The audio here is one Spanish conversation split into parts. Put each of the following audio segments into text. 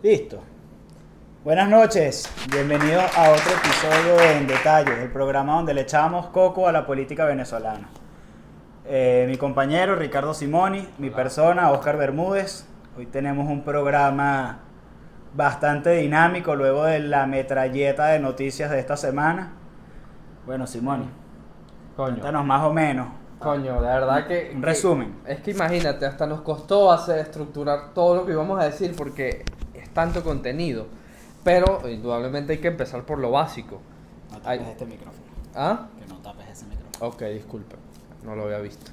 Listo. Buenas noches, bienvenidos a otro episodio de En Detalle, el programa donde le echamos coco a la política venezolana. Mi compañero Ricardo Simoni, mi persona Oscar Bermúdez. Hoy tenemos un programa bastante dinámico luego de la metralleta de noticias de esta semana. Bueno, Simoni, cuéntanos más o menos. Coño, la verdad que... Un resumen. Es que imagínate, hasta nos costó estructurar todo lo que íbamos a decir porque es tanto contenido. Pero indudablemente hay que empezar por lo básico. No tapes este micrófono. ¿Ah? Que no tapes ese micrófono. Ok, disculpe, no lo había visto.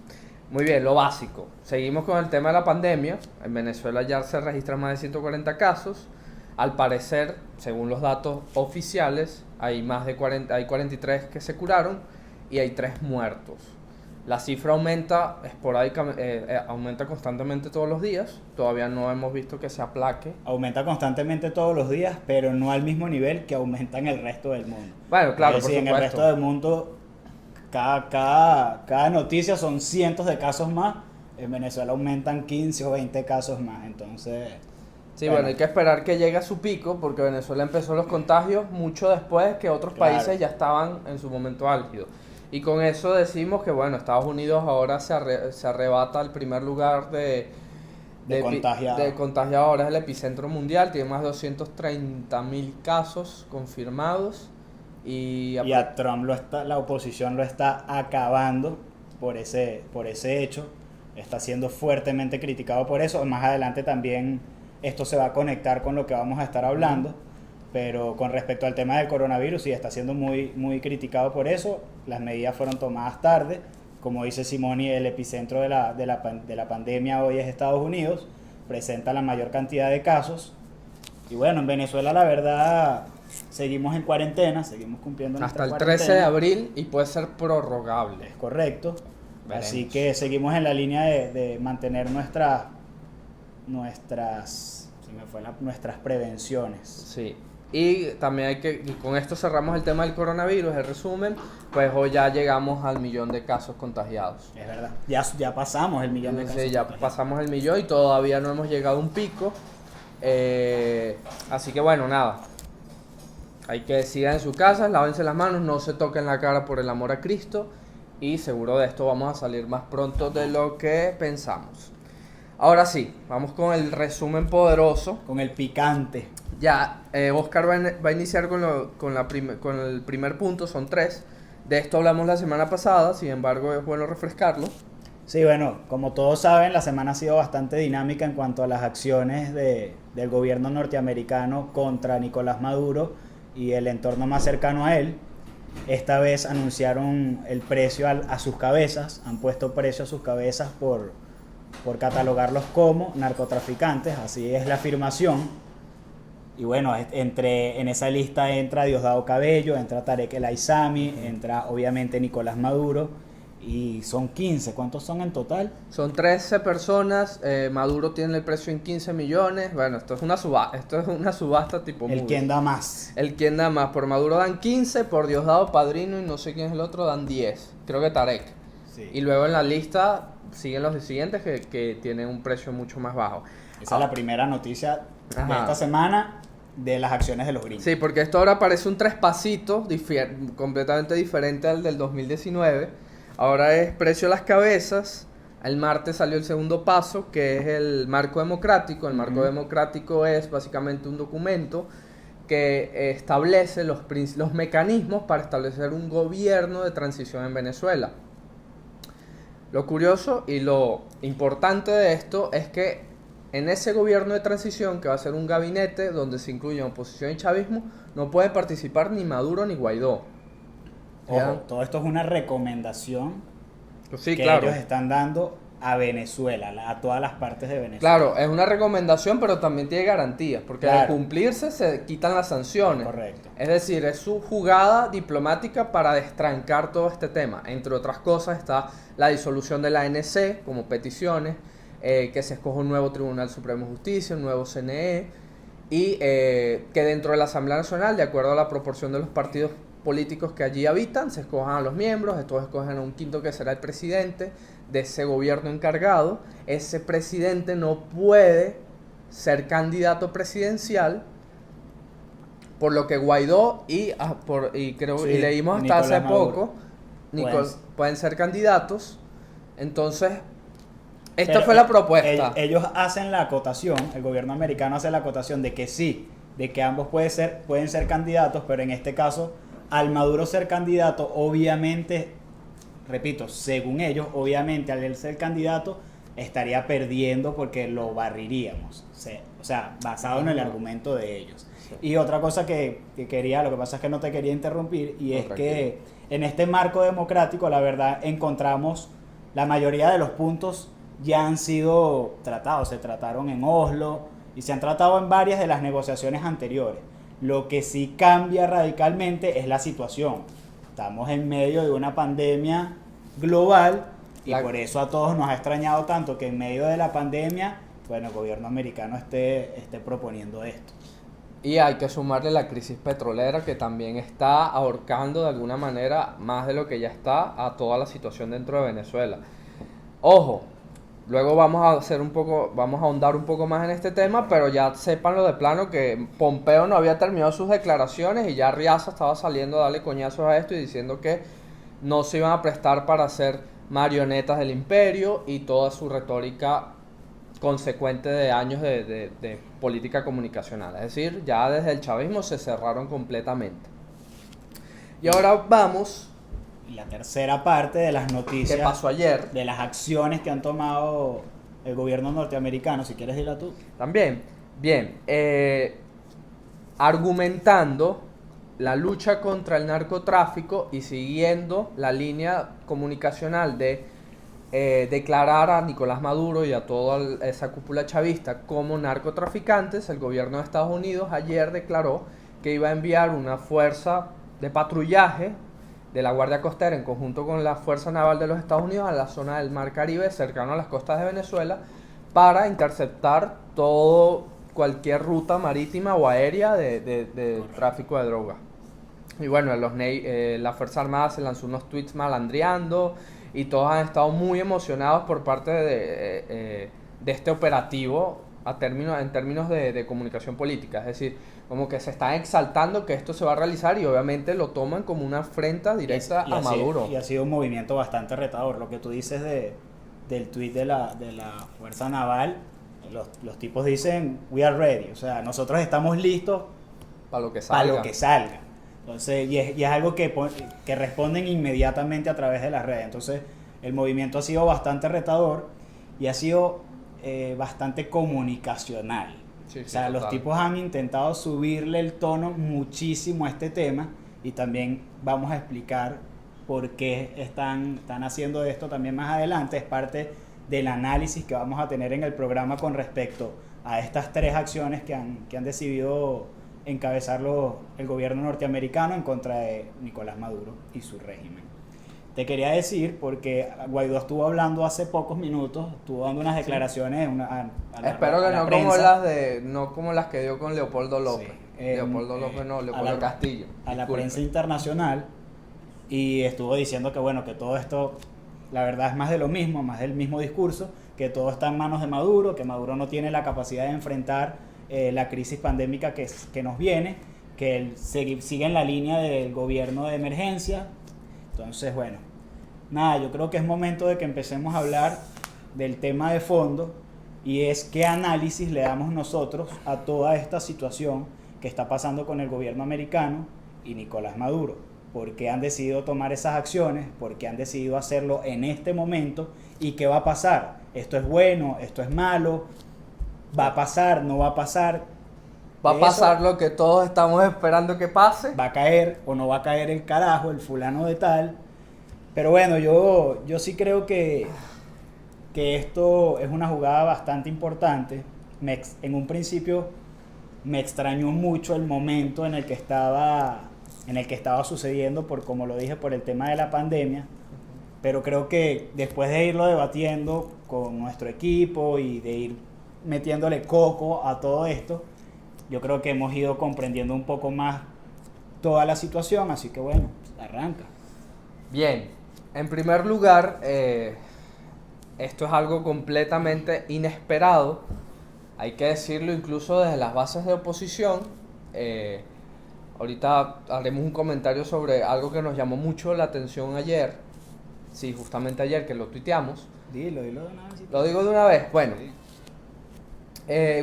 Muy bien, lo básico. Seguimos con el tema de la pandemia. En Venezuela ya se registran más de 140 casos. Al parecer, según los datos oficiales, hay 43 que se curaron y hay 3 muertos. La cifra aumenta aumenta constantemente todos los días. Todavía no hemos visto que se aplaque. Aumenta constantemente todos los días, pero no al mismo nivel que aumenta en el resto del mundo. Bueno, claro, es decir, por en el supuesto. resto del mundo, cada noticia son cientos de casos más. En Venezuela aumentan 15 o 20 casos más. Entonces, Sí, bueno, hay que esperar que llegue a su pico porque Venezuela empezó los contagios mucho después que otros Claro. países ya estaban en su momento álgido. Y con eso decimos que, bueno, Estados Unidos ahora se arrebata el primer lugar de contagiado. Ahora es el epicentro mundial, tiene más de 230.000 casos confirmados. Y a Trump la oposición lo está acabando por ese hecho. Está siendo fuertemente criticado por eso. Más adelante también esto se va a conectar con lo que vamos a estar hablando. Pero con respecto al tema del coronavirus, sí, está siendo muy, muy criticado por eso. Las medidas fueron tomadas tarde. Como dice Simoni, el epicentro de la pandemia hoy es Estados Unidos. Presenta la mayor cantidad de casos. Y bueno, en Venezuela la verdad seguimos en cuarentena, seguimos cumpliendo hasta nuestra el 13 de cuarentena. abril y puede ser prorrogable. Es correcto. Veremos. Así que seguimos en la línea de mantener nuestras prevenciones. Sí. Y también y con esto cerramos el tema del coronavirus, el resumen, pues hoy ya llegamos al 1.000.000 de casos contagiados. Es verdad. Ya pasamos el 1.000.000 de casos. Sí, ya pasamos el 1.000.000 y todavía no hemos llegado a un pico. Así que bueno, nada. Hay que sigan en su casa, lávense las manos, no se toquen la cara por el amor a Cristo. Y seguro de esto vamos a salir más pronto de lo que pensamos. Ahora sí, vamos con el resumen poderoso. Con el picante. Ya, Oscar va a iniciar con el primer punto, son 3. De esto hablamos la semana pasada, sin embargo es bueno refrescarlo. Sí, bueno, como todos saben, la semana ha sido bastante dinámica en cuanto a las acciones del gobierno norteamericano contra Nicolás Maduro y el entorno más cercano a él. Esta vez anunciaron el precio a sus cabezas, han puesto precio a sus cabezas por catalogarlos como narcotraficantes, así es la afirmación. Y bueno, en esa lista entra Diosdado Cabello, entra Tarek El Aissami, entra obviamente Nicolás Maduro, y son 15. ¿Cuántos son en total? Son 13 personas, Maduro tiene el precio en 15 millones. Bueno, esto es una subasta tipo El movie. quien da más. El quien da más. Por Maduro dan 15, por Diosdado Padrino y no sé quién es el otro dan 10. Creo que Tarek. Sí. Y luego en la lista siguen los siguientes que tienen un precio mucho más bajo. Esa es la primera noticia de Ajá. esta semana de las acciones de los gringos. Sí, porque esto ahora parece un trespasito completamente diferente al del 2019. Ahora es precio a las cabezas. El martes salió el segundo paso, que es el marco democrático. El marco democrático es básicamente un documento que establece los mecanismos para establecer un gobierno de transición en Venezuela. Lo curioso y lo importante de esto es que en ese gobierno de transición, que va a ser un gabinete donde se incluyen oposición y chavismo, no puede participar ni Maduro ni Guaidó. Ojo, todo esto es una recomendación Sí, que claro. ellos están dando a Venezuela, a todas las partes de Venezuela. Claro, es una recomendación, pero también tiene garantías, porque Claro. al cumplirse se quitan las sanciones. Correcto. Es decir, es su jugada diplomática para destrancar todo este tema. Entre otras cosas está la disolución de la ANC como peticiones, que se escoja un nuevo Tribunal Supremo de Justicia, un nuevo CNE, y que dentro de la Asamblea Nacional, de acuerdo a la proporción de los partidos políticos que allí habitan, se escojan a los miembros, estos escogen a un quinto que será el presidente de ese gobierno encargado. Ese presidente no puede ser candidato presidencial, por lo que Guaidó y creo Sí, y leímos hasta Nicolás hace Maduro. poco Pueden- pueden ser candidatos. Entonces, esta Pero, fue la propuesta. ellos hacen la acotación, el gobierno americano hace la acotación de que sí, de que ambos pueden ser candidatos, pero en este caso, al Maduro ser candidato, obviamente, repito, según ellos, obviamente al él ser candidato, estaría perdiendo porque lo barriríamos. O sea, basado en el argumento de ellos. Sí. Y otra cosa que quería, lo que pasa es que no te quería interrumpir, y No, es tranquilo. que en este marco democrático, la verdad, encontramos la mayoría de los puntos ya han sido tratados, se trataron en Oslo y se han tratado en varias de las negociaciones anteriores. Lo que sí cambia radicalmente es la situación. Estamos en medio de una pandemia global y por eso a todos nos ha extrañado tanto que en medio de la pandemia, bueno, el gobierno americano esté proponiendo esto. Y hay que sumarle la crisis petrolera que también está ahorcando de alguna manera, más de lo que ya está, a toda la situación dentro de Venezuela. Ojo, luego vamos a ahondar un poco más en este tema, pero ya sépanlo de plano que Pompeo no había terminado sus declaraciones y ya Riaza estaba saliendo a darle coñazos a esto y diciendo que no se iban a prestar para ser marionetas del imperio y toda su retórica consecuente de años de política comunicacional. Es decir, ya desde el chavismo se cerraron completamente. Y ahora vamos, Y la tercera parte de las ¿qué noticias, pasó ayer? de las acciones que han tomado el gobierno norteamericano, si quieres dila tú. También, bien, argumentando la lucha contra el narcotráfico y siguiendo la línea comunicacional de declarar a Nicolás Maduro y a toda esa cúpula chavista como narcotraficantes, el gobierno de Estados Unidos ayer declaró que iba a enviar una fuerza de patrullaje de la Guardia Costera en conjunto con la Fuerza Naval de los Estados Unidos a la zona del Mar Caribe, cercano a las costas de Venezuela, para interceptar cualquier ruta marítima o aérea de tráfico de drogas. Y bueno, la Fuerza Armada se lanzó unos tweets malandreando y todos han estado muy emocionados por parte de este operativo en términos de comunicación política. Es decir, como que se están exaltando que esto se va a realizar y obviamente lo toman como una afrenta directa a Maduro. Y ha sido un movimiento bastante retador. Lo que tú dices del tuit de la Fuerza Naval, los tipos dicen, we are ready. O sea, nosotros estamos listos Para lo que para salga. lo que salga. Entonces, y es algo que responden inmediatamente a través de las redes. Entonces, el movimiento ha sido bastante retador y ha sido bastante comunicacional. Sí, O sea, sí, los total. tipos han intentado subirle el tono muchísimo a este tema y también vamos a explicar por qué están haciendo esto también más adelante. Es parte del análisis que vamos a tener en el programa con respecto a estas tres acciones que han decidido encabezarlo el gobierno norteamericano en contra de Nicolás Maduro y su régimen. Te quería decir, porque Guaidó estuvo hablando hace pocos minutos, estuvo dando unas declaraciones Espero que no como las que dio con Leopoldo López. Sí, Leopoldo López no, Leopoldo Castillo. a la Disculpe. prensa internacional, y estuvo diciendo que bueno, que todo esto la verdad es más de lo mismo, más del mismo discurso, que todo está en manos de Maduro, que Maduro no tiene la capacidad de enfrentar la crisis pandémica que nos viene, que él sigue en la línea del gobierno de emergencia. Entonces, bueno, nada, yo creo que es momento de que empecemos a hablar del tema de fondo, y es qué análisis le damos nosotros a toda esta situación que está pasando con el gobierno americano y Nicolás Maduro. ¿Por qué han decidido tomar esas acciones? ¿Por qué han decidido hacerlo en este momento? ¿Y qué va a pasar? ¿Esto es bueno? ¿Esto es malo? ¿Va a pasar? ¿No va a pasar? Va a De pasar eso, lo que todos estamos esperando que pase. ¿va a caer o no va a caer el carajo, el fulano de tal? Pero bueno, yo sí creo que esto es una jugada bastante importante. En un principio me extrañó mucho el momento en el que estaba sucediendo, por como lo dije, por el tema de la pandemia, pero creo que después de irlo debatiendo con nuestro equipo y de ir metiéndole coco a todo esto, yo creo que hemos ido comprendiendo un poco más toda la situación, así que bueno, arranca. Bien, en primer lugar, esto es algo completamente inesperado hay que decirlo incluso desde las bases de oposición. Ahorita haremos un comentario sobre algo que nos llamó mucho la atención ayer, sí, justamente ayer que lo tuiteamos. Dilo de una vez. Lo digo de una vez, bueno.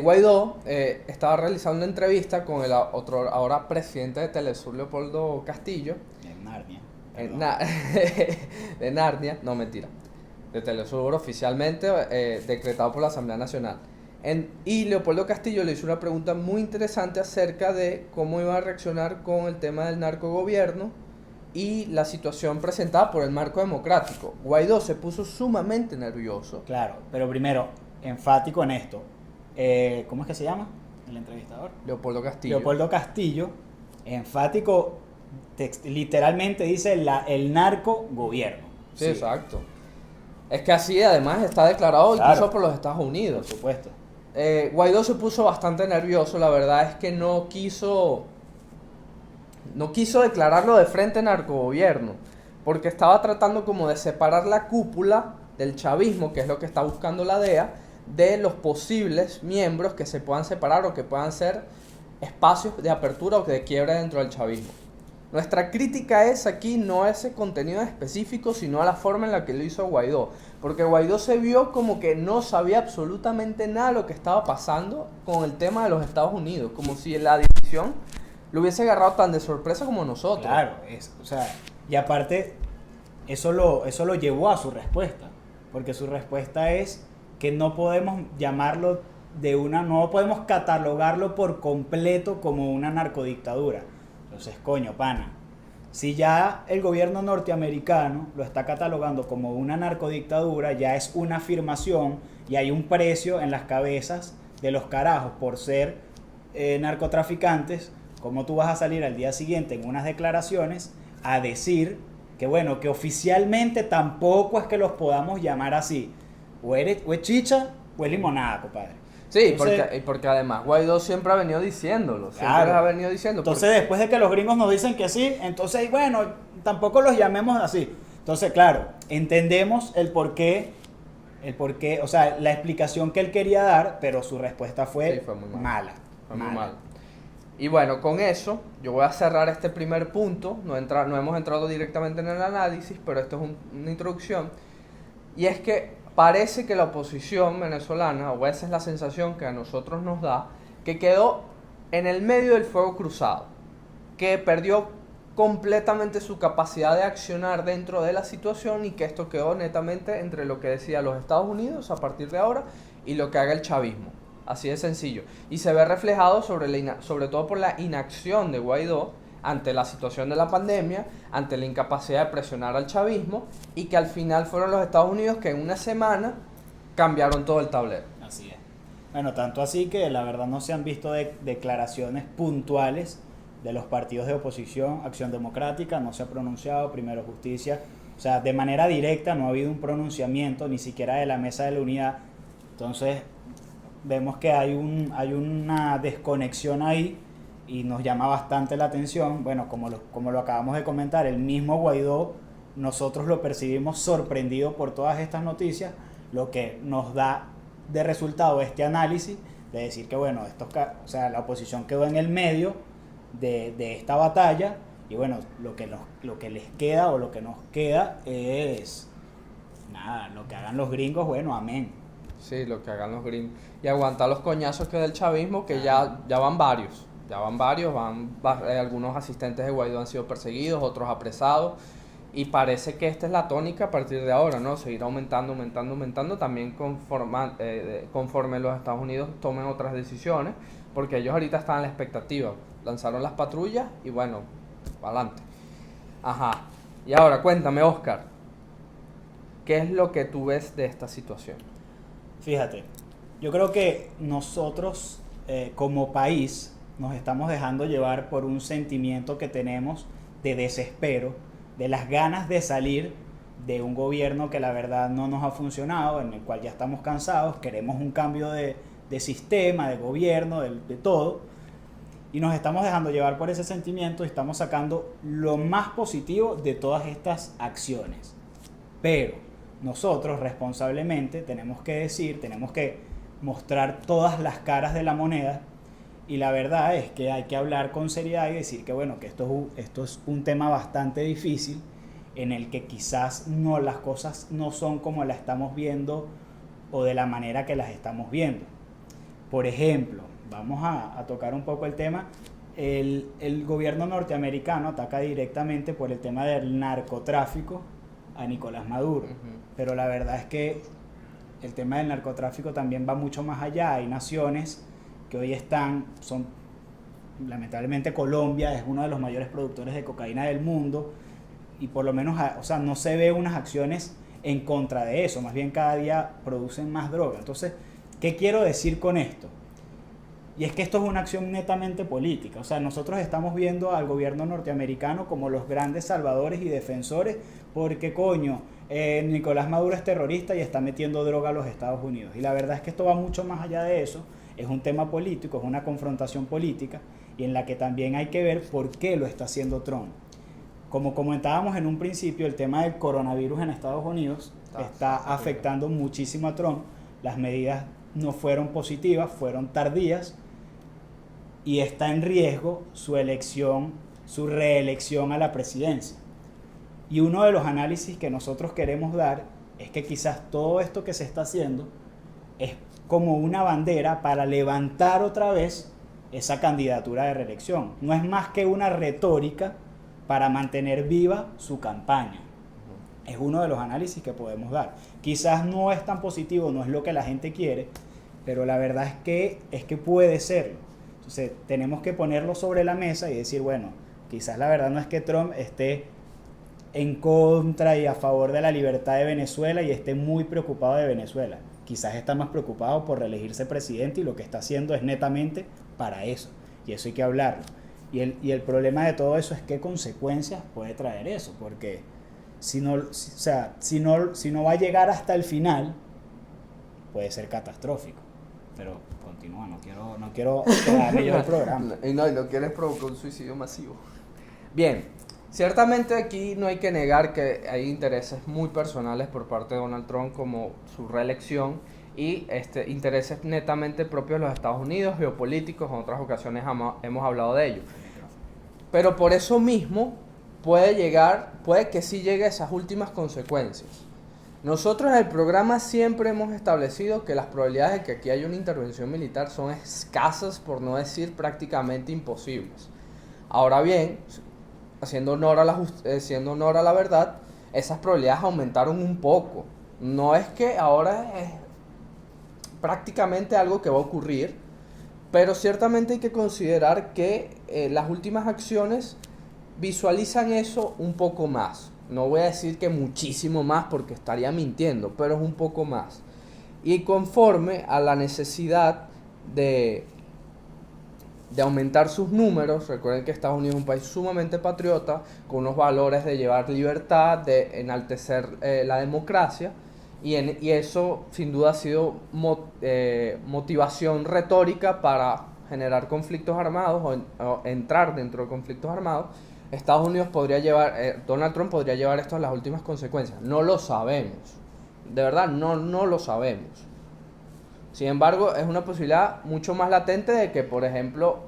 Guaidó estaba realizando una entrevista con el otro ahora presidente de Telesur, Leopoldo Castillo. En Narnia. De Narnia, no mentira. De Telesur oficialmente decretado por la Asamblea Nacional. Y Leopoldo Castillo le hizo una pregunta muy interesante acerca de cómo iba a reaccionar con el tema del narcogobierno y la situación presentada por el marco democrático. Guaidó se puso sumamente nervioso. Claro, pero primero, enfático en esto. ¿Cómo es que se llama el entrevistador? Leopoldo Castillo. Leopoldo Castillo, enfático, literalmente dice el narcogobierno. Sí, exacto. Es que así además está declarado incluso Claro, por los Estados Unidos. por supuesto. Guaidó se puso bastante nervioso, la verdad es que no quiso declararlo de frente narcogobierno, porque estaba tratando como de separar la cúpula del chavismo, que es lo que está buscando la DEA, de los posibles miembros que se puedan separar o que puedan ser espacios de apertura o de quiebre dentro del chavismo. Nuestra crítica es aquí no a ese contenido específico, sino a la forma en la que lo hizo Guaidó. Porque Guaidó se vio como que no sabía absolutamente nada de lo que estaba pasando con el tema de los Estados Unidos. Como si la división lo hubiese agarrado tan de sorpresa como nosotros. Claro, o sea, y aparte, eso lo llevó a su respuesta. Porque su respuesta es que no podemos llamarlo no podemos catalogarlo por completo como una narcodictadura. Entonces, coño, pana, si ya el gobierno norteamericano lo está catalogando como una narcodictadura, ya es una afirmación y hay un precio en las cabezas de los carajos por ser narcotraficantes. ¿Cómo tú vas a salir al día siguiente en unas declaraciones a decir que, bueno, que oficialmente tampoco es que los podamos llamar así? O es chicha o es limonada, compadre. Sí, Entonces, porque además Guaidó siempre ha venido diciéndolo. Claro. Entonces, Después de que los gringos nos dicen que sí, entonces, bueno, tampoco los llamemos así. Entonces, claro, entendemos el porqué, o sea, la explicación que él quería dar, pero su respuesta fue, fue muy mala. Fue muy mala. Y bueno, con eso yo voy a cerrar este primer punto. No hemos entrado directamente en el análisis, pero esto es una introducción. Y es que parece que la oposición venezolana, o esa es la sensación que a nosotros nos da, que quedó en el medio del fuego cruzado, que perdió completamente su capacidad de accionar dentro de la situación y que esto quedó netamente entre lo que decía los Estados Unidos a partir de ahora y lo que haga el chavismo. Así de sencillo. Y se ve reflejado sobre todo por la inacción de Guaidó ante la situación de la pandemia, ante la incapacidad de presionar al chavismo, y que al final fueron los Estados Unidos que en una semana cambiaron todo el tablero. Así es. Bueno, tanto así que la verdad no se han visto declaraciones puntuales de los partidos de oposición. Acción Democrática no se ha pronunciado, Primero Justicia, o sea, de manera directa no ha habido un pronunciamiento ni siquiera de la Mesa de la Unidad. Entonces vemos que hay una desconexión ahí y nos llama bastante la atención. Bueno, como lo acabamos de comentar, el mismo Guaidó, nosotros lo percibimos sorprendido por todas estas noticias, lo que nos da de resultado este análisis de decir que, bueno, o sea, la oposición quedó en el medio de esta batalla y, bueno, lo que les queda o lo que nos queda es nada, lo que hagan los gringos, bueno, amén. Sí, lo que hagan los gringos. Y aguantar los coñazos que del chavismo, que ya van varios. Algunos asistentes de Guaidó han sido perseguidos, otros apresados, y parece que esta es la tónica a partir de ahora, ¿no? Seguir aumentando, también conforme los Estados Unidos tomen otras decisiones, porque ellos ahorita están en la expectativa, lanzaron las patrullas y bueno, para adelante. Ajá, y ahora cuéntame, Oscar, ¿qué es lo que tú ves de esta situación? Fíjate, yo creo que nosotros como país nos estamos dejando llevar por un sentimiento que tenemos de desespero, de las ganas de salir de un gobierno que la verdad no nos ha funcionado, en el cual ya estamos cansados, queremos un cambio de sistema, de gobierno, de todo, y nos estamos dejando llevar por ese sentimiento y estamos sacando lo más positivo de todas estas acciones. Pero nosotros responsablemente tenemos que mostrar todas las caras de la moneda, y la verdad es que hay que hablar con seriedad y decir que bueno, que esto es un tema bastante difícil, en el que quizás no, las cosas no son como las estamos viendo o de la manera que las estamos viendo. Por ejemplo, vamos a tocar un poco el tema. El gobierno norteamericano ataca directamente por el tema del narcotráfico a Nicolás Maduro, pero la verdad es que el tema del narcotráfico también va mucho más allá. Hay naciones que hoy lamentablemente Colombia es uno de los mayores productores de cocaína del mundo, y por lo menos, o sea, no se ve unas acciones en contra de eso, más bien cada día producen más droga. Entonces, ¿qué quiero decir con esto? Y es que esto es una acción netamente política. O sea, nosotros estamos viendo al gobierno norteamericano como los grandes salvadores y defensores, porque coño, Nicolás Maduro es terrorista y está metiendo droga a los Estados Unidos. Y la verdad es que esto va mucho más allá de eso. Es un tema político, es una confrontación política, y en la que también hay que ver por qué lo está haciendo Trump. Como comentábamos en un principio, el tema del coronavirus en Estados Unidos está afectando muchísimo a Trump. Las medidas no fueron positivas, fueron tardías, y está en riesgo su elección, su reelección a la presidencia. Y uno de los análisis que nosotros queremos dar es que quizás todo esto que se está haciendo es como una bandera para levantar otra vez esa candidatura de reelección. No es más que una retórica para mantener viva su campaña. Es uno de los análisis que podemos dar. Quizás no es tan positivo, no es lo que la gente quiere, pero la verdad es que puede serlo. Entonces tenemos que ponerlo sobre la mesa y decir, bueno, quizás la verdad no es que Trump esté en contra y a favor de la libertad de Venezuela y esté muy preocupado de Venezuela. Quizás está más preocupado por reelegirse presidente, y lo que está haciendo es netamente para eso. Y eso hay que hablarlo. Y el problema de todo eso es qué consecuencias puede traer eso, porque si no va a llegar hasta el final, puede ser catastrófico. Pero continúa, no quiero quedarme yo el programa. Y lo quieres provocar un suicidio masivo. Bien, ciertamente aquí no hay que negar que hay intereses muy personales por parte de Donald Trump, como su reelección, y intereses netamente propios de los Estados Unidos, geopolíticos. En otras ocasiones hemos hablado de ello. Pero por eso mismo puede que sí llegue a esas últimas consecuencias. Nosotros en el programa siempre hemos establecido que las probabilidades de que aquí haya una intervención militar son escasas, por no decir prácticamente imposibles. Ahora bien, haciendo honor a la verdad, esas probabilidades aumentaron un poco. No es que ahora es prácticamente algo que va a ocurrir, pero ciertamente hay que considerar que las últimas acciones visualizan eso un poco más. No voy a decir que muchísimo más porque estaría mintiendo, pero es un poco más. Y conforme a la necesidad de aumentar sus números, recuerden que Estados Unidos es un país sumamente patriota, con unos valores de llevar libertad, de enaltecer la democracia, y eso sin duda ha sido motivación retórica para generar conflictos armados o entrar dentro de conflictos armados. Estados Unidos Donald Trump podría llevar esto a las últimas consecuencias. No lo sabemos. De verdad, no lo sabemos. Sin embargo, es una posibilidad mucho más latente de que, por ejemplo,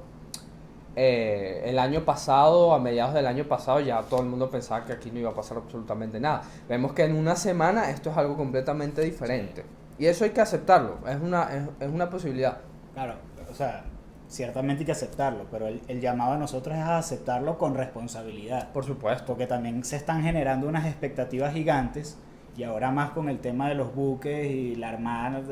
el año pasado, a mediados del año pasado, ya todo el mundo pensaba que aquí no iba a pasar absolutamente nada. Vemos que en una semana esto es algo completamente diferente. Y eso hay que aceptarlo. Es una posibilidad. Claro, o sea, ciertamente hay que aceptarlo, pero el llamado a nosotros es a aceptarlo con responsabilidad. Por supuesto. Porque también se están generando unas expectativas gigantes, y ahora más con el tema de los buques y la armada,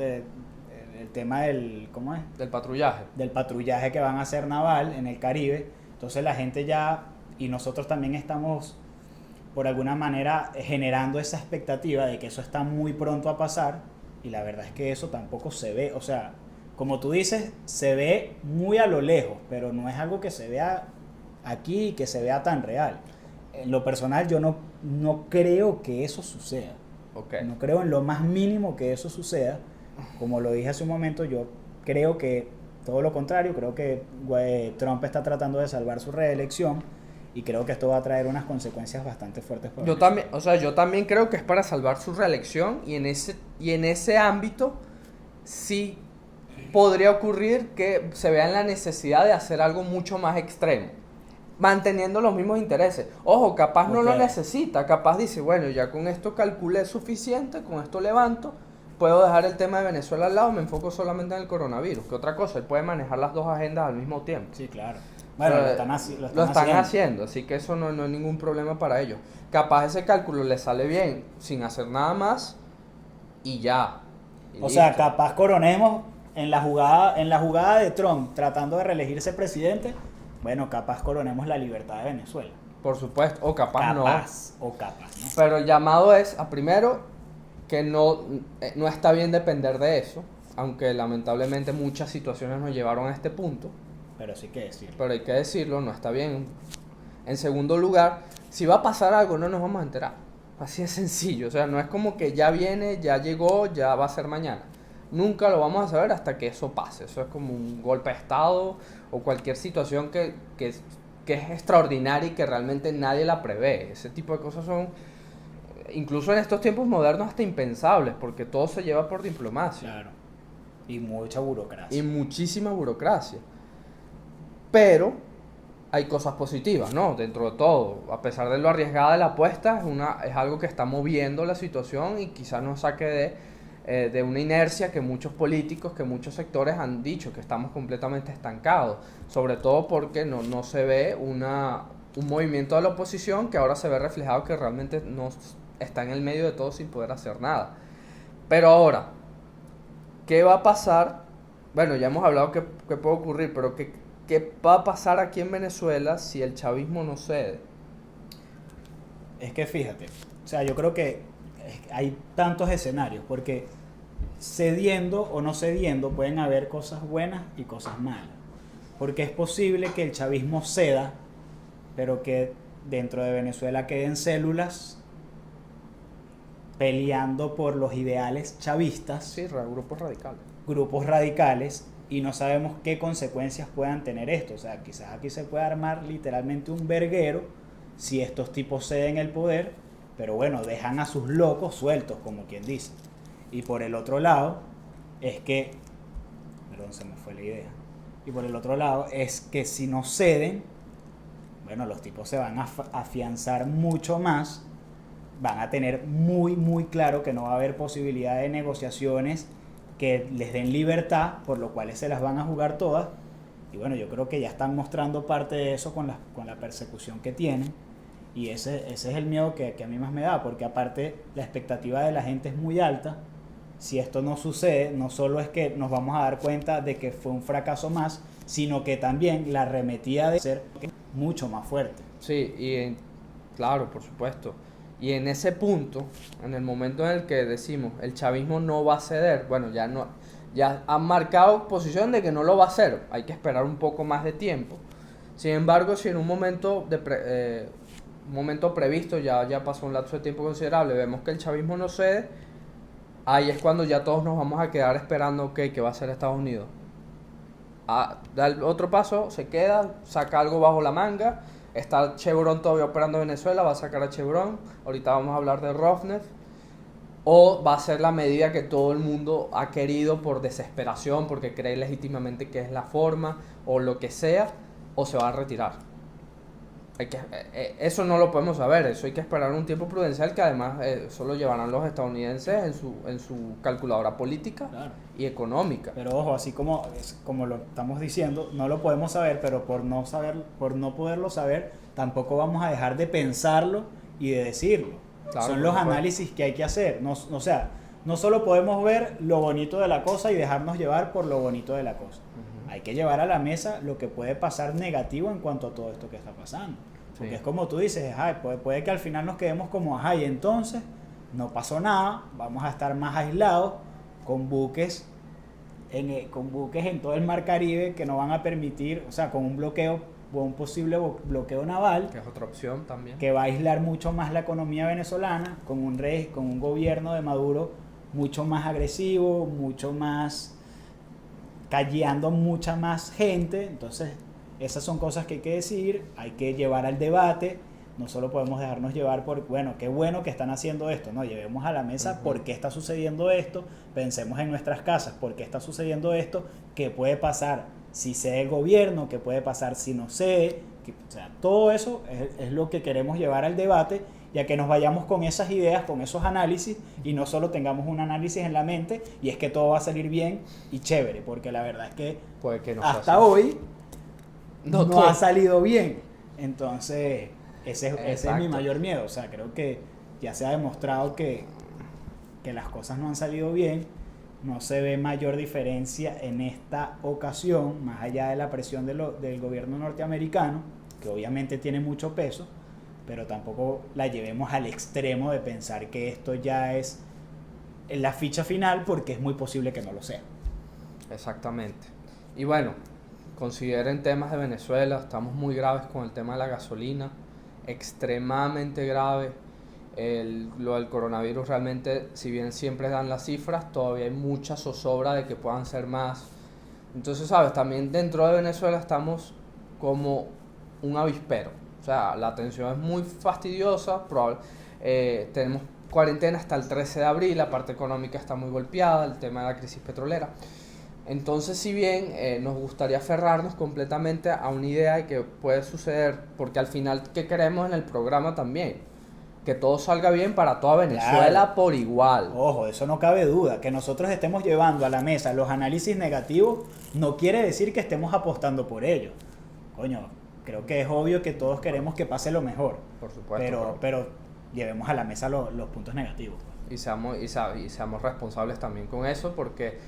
el tema del, ¿cómo es? Del patrullaje. Del patrullaje que van a hacer naval en el Caribe. Entonces la gente ya, y nosotros también estamos, por alguna manera, generando esa expectativa de que eso está muy pronto a pasar, y la verdad es que eso tampoco se ve. O sea, como tú dices, se ve muy a lo lejos, pero no es algo que se vea aquí y que se vea tan real. En lo personal, yo no creo que eso suceda. Okay. No creo en lo más mínimo que eso suceda. Como lo dije hace un momento, yo creo que todo lo contrario. Creo que Trump está tratando de salvar su reelección, y creo que esto va a traer unas consecuencias bastante fuertes para yo también creo que es para salvar su reelección, y en ese ámbito sí podría ocurrir que se vean la necesidad de hacer algo mucho más extremo, manteniendo los mismos intereses. Ojo, capaz no lo necesita, capaz dice, bueno, ya con esto calculé suficiente, con esto levanto, puedo dejar el tema de Venezuela al lado, me enfoco solamente en el coronavirus. ¿Qué otra cosa? Él puede manejar las dos agendas al mismo tiempo. Sí, claro. Bueno, lo están haciendo, así que eso no es ningún problema para ellos. Capaz ese cálculo le sale bien sin hacer nada más y ya. O sea, capaz coronemos en la jugada de Trump tratando de reelegirse presidente. Bueno, capaz coronemos la libertad de Venezuela. Por supuesto, o capaz no. O capaz no. Pero el llamado es a primero que no está bien depender de eso, aunque lamentablemente muchas situaciones nos llevaron a este punto. Pero sí que decirlo. Pero hay que decirlo, no está bien. En segundo lugar, si va a pasar algo, no nos vamos a enterar. Así de sencillo. O sea, no es como que ya viene, ya llegó, ya va a ser mañana. Nunca lo vamos a saber hasta que eso pase. Eso es como un golpe de estado o cualquier situación que es extraordinaria y que realmente nadie la prevé. Ese tipo de cosas son, incluso en estos tiempos modernos, hasta impensables, porque todo se lleva por diplomacia. Claro. Y mucha burocracia. Y muchísima burocracia. Pero hay cosas positivas, ¿no? Dentro de todo, a pesar de lo arriesgada de la apuesta, es algo que está moviendo la situación y quizás nos saque de una inercia que muchos políticos, que muchos sectores han dicho que estamos completamente estancados, sobre todo porque no se ve un movimiento de la oposición que ahora se ve reflejado que realmente no está en el medio de todo sin poder hacer nada. Pero ahora, ¿qué va a pasar? Bueno, ya hemos hablado que puede ocurrir, pero ¿qué va a pasar aquí en Venezuela si el chavismo no cede? Es que fíjate, o sea, yo creo que hay tantos escenarios, porque cediendo o no cediendo pueden haber cosas buenas y cosas malas. Porque es posible que el chavismo ceda, pero que dentro de Venezuela queden células peleando por los ideales chavistas. Sí, Grupos radicales, y no sabemos qué consecuencias puedan tener esto. O sea, quizás aquí se puede armar literalmente un verguero si estos tipos ceden el poder, pero bueno, dejan a sus locos sueltos, como quien dice. Y por el otro lado, es que... Perdón, se me fue la idea. Y por el otro lado, es que si no ceden, bueno, los tipos se van a afianzar mucho más, van a tener muy claro que no va a haber posibilidad de negociaciones que les den libertad, por lo cual se las van a jugar todas. Y bueno, yo creo que ya están mostrando parte de eso con la persecución que tienen. Y ese es el miedo que a mí más me da, porque aparte la expectativa de la gente es muy alta. Si esto no sucede, no solo es que nos vamos a dar cuenta de que fue un fracaso más, sino que también la arremetida de ser mucho más fuerte. Sí, claro, por supuesto. Y en ese punto, en el momento en el que decimos el chavismo no va a ceder, bueno, ya han marcado posición de que no lo va a hacer, hay que esperar un poco más de tiempo. Sin embargo, si en un momento previsto, ya pasó un lapso de tiempo considerable, vemos que el chavismo no cede, ahí es cuando ya todos nos vamos a quedar esperando qué va a hacer Estados Unidos. Da el otro paso, se queda, saca algo bajo la manga. Está Chevron todavía operando en Venezuela, va a sacar a Chevron, ahorita vamos a hablar de Rosneft, o va a ser la medida que todo el mundo ha querido por desesperación, porque cree legítimamente que es la forma, o lo que sea, o se va a retirar. Eso no lo podemos saber, eso hay que esperar un tiempo prudencial que además eso lo llevarán los estadounidenses en su calculadora política, claro, y económica. Pero ojo, así como lo estamos diciendo, no lo podemos saber, pero por no poderlo saber, tampoco vamos a dejar de pensarlo y de decirlo. Claro, son los análisis que hay que hacer. O sea, no solo podemos ver lo bonito de la cosa y dejarnos llevar por lo bonito de la cosa. Hay que llevar a la mesa lo que puede pasar negativo en cuanto a todo esto que está pasando. Porque sí, es como tú dices, puede que al final nos quedemos como, y entonces no pasó nada, vamos a estar más aislados con buques en todo el Mar Caribe que no van a permitir, o sea, con un posible bloqueo naval, que es otra opción también, que va a aislar mucho más la economía venezolana, con un gobierno de Maduro mucho más agresivo, mucho más calleando mucha más gente. Entonces esas son cosas que hay que decir, hay que llevar al debate, no solo podemos dejarnos llevar por, bueno, qué bueno que están haciendo esto, no, llevemos a la mesa por qué está sucediendo esto, pensemos en nuestras casas, por qué está sucediendo esto, qué puede pasar si cede el gobierno, qué puede pasar si no cede, o sea, todo eso es lo que queremos llevar al debate, ya que nos vayamos con esas ideas, con esos análisis, y no solo tengamos un análisis en la mente, y es que todo va a salir bien y chévere, porque la verdad es que, Puede que no hasta hoy no ha todo. salido bien. Entonces, ese es mi Exacto. mayor miedo. O sea, creo que ya se ha demostrado que las cosas no han salido bien. No se ve mayor diferencia en esta ocasión, más allá de la presión del gobierno norteamericano, que obviamente tiene mucho peso, pero tampoco la llevemos al extremo de pensar que esto ya es la ficha final, porque es muy posible que no lo sea. Exactamente. Y bueno, consideren temas de Venezuela, estamos muy graves con el tema de la gasolina, extremadamente grave. Lo del coronavirus realmente, si bien siempre dan las cifras, todavía hay mucha zozobra de que puedan ser más. Entonces, sabes, también dentro de Venezuela estamos como un avispero. O sea, la tensión es muy fastidiosa, tenemos cuarentena hasta el 13 de abril, la parte económica está muy golpeada, el tema de la crisis petrolera. Entonces, si bien nos gustaría aferrarnos completamente a una idea de que puede suceder, porque al final, ¿qué queremos en el programa también? Que todo salga bien para toda Venezuela. Claro. Por igual. Ojo, eso no cabe duda. Que nosotros estemos llevando a la mesa los análisis negativos no quiere decir que estemos apostando por ellos. Coño, creo que es obvio que todos queremos que pase lo mejor. Por supuesto. Pero llevemos a la mesa los puntos negativos. Y seamos responsables también con eso, porque